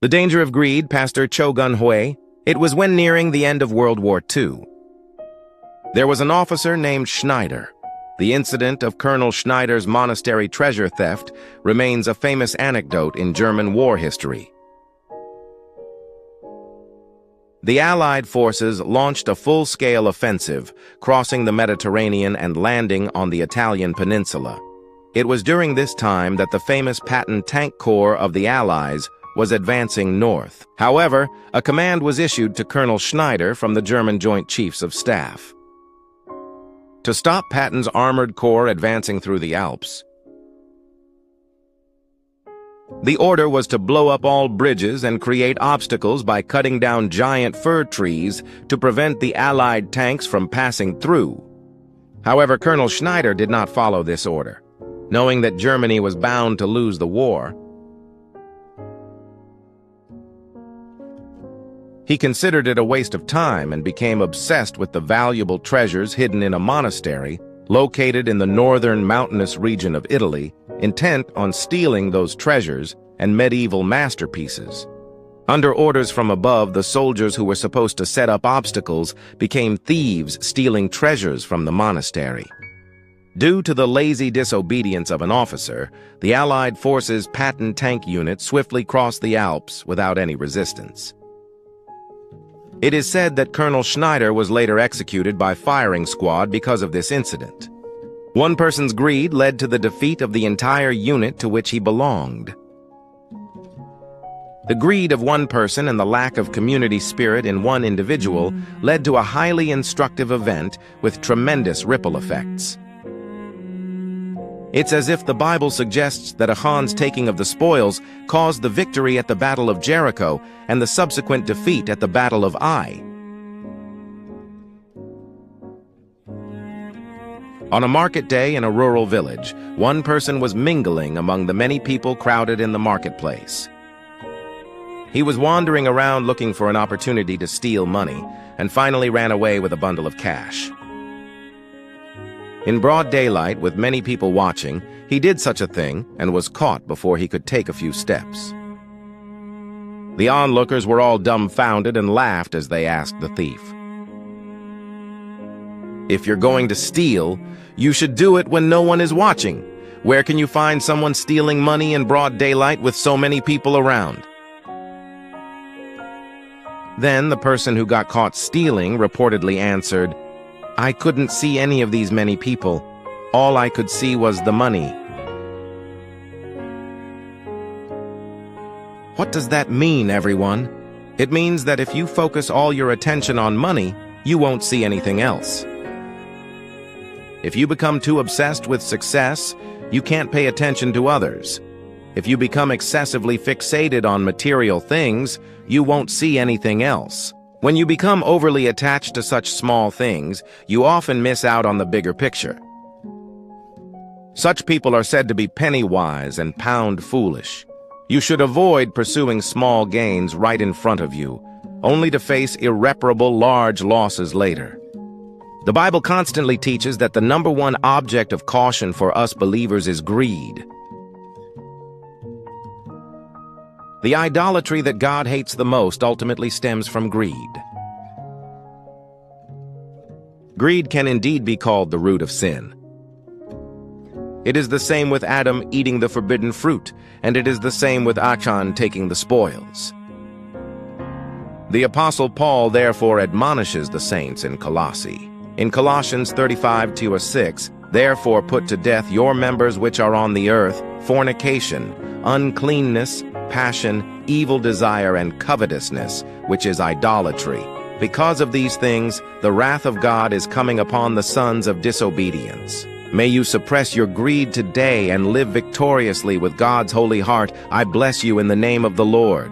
The danger of greed, Pastor Cho Gun-hui. It was when nearing the end of World War II. There was an officer named Schneider. The incident of Colonel Schneider's monastery treasure theft remains a famous anecdote in German war history. The Allied forces launched a full-scale offensive, crossing the Mediterranean and landing on the Italian peninsula. It was during this time that the famous Patton Tank Corps of the Allies was advancing north. However, a command was issued to Colonel Schneider from the German Joint Chiefs of Staff to stop Patton's armored corps advancing through the Alps. The order was to blow up all bridges and create obstacles by cutting down giant fir trees to prevent the Allied tanks from passing through. However, Colonel Schneider did not follow this order. Knowing that Germany was bound to lose the war, he considered it a waste of time and became obsessed with the valuable treasures hidden in a monastery located in the northern mountainous region of Italy, intent on stealing those treasures and medieval masterpieces. Under orders from above, the soldiers who were supposed to set up obstacles became thieves stealing treasures from the monastery. Due to the lazy disobedience of an officer, the Allied forces' Patton tank unit swiftly crossed the Alps without any resistance. It is said that Colonel Schneider was later executed by firing squad because of this incident. One person's greed led to the defeat of the entire unit to which he belonged. The greed of one person and the lack of community spirit in one individual led to a highly instructive event with tremendous ripple effects. It's as if the Bible suggests that Achan's taking of the spoils caused the victory at the Battle of Jericho and the subsequent defeat at the Battle of Ai. On a market day in a rural village, one person was mingling among the many people crowded in the marketplace. He was wandering around looking for an opportunity to steal money and finally ran away with a bundle of cash. In broad daylight, with many people watching, he did such a thing and was caught before he could take a few steps. The onlookers were all dumbfounded and laughed as they asked the thief, "If you're going to steal, you should do it when no one is watching. Where can you find someone stealing money in broad daylight with so many people around?" Then the person who got caught stealing reportedly answered, "I couldn't see any of these many people. All I could see was the money." What does that mean, everyone? It means that if you focus all your attention on money, you won't see anything else. If you become too obsessed with success, you can't pay attention to others. If you become excessively fixated on material things, you won't see anything else. When you become overly attached to such small things, you often miss out on the bigger picture. Such people are said to be penny-wise and pound-foolish. You should avoid pursuing small gains right in front of you, only to face irreparable large losses later. The Bible constantly teaches that the number one object of caution for us believers is greed. The idolatry that God hates the most ultimately stems from greed. Greed can indeed be called the root of sin. It is the same with Adam eating the forbidden fruit, and it is the same with Achan taking the spoils. The Apostle Paul therefore admonishes the saints in Colossae. In Colossians 35:2-6, "Therefore put to death your members which are on the earth, fornication, uncleanness, passion, evil desire, and covetousness, which is idolatry. Because of these things, the wrath of God is coming upon the sons of disobedience." May you suppress your greed today and live victoriously with God's holy heart. I bless you in the name of the Lord.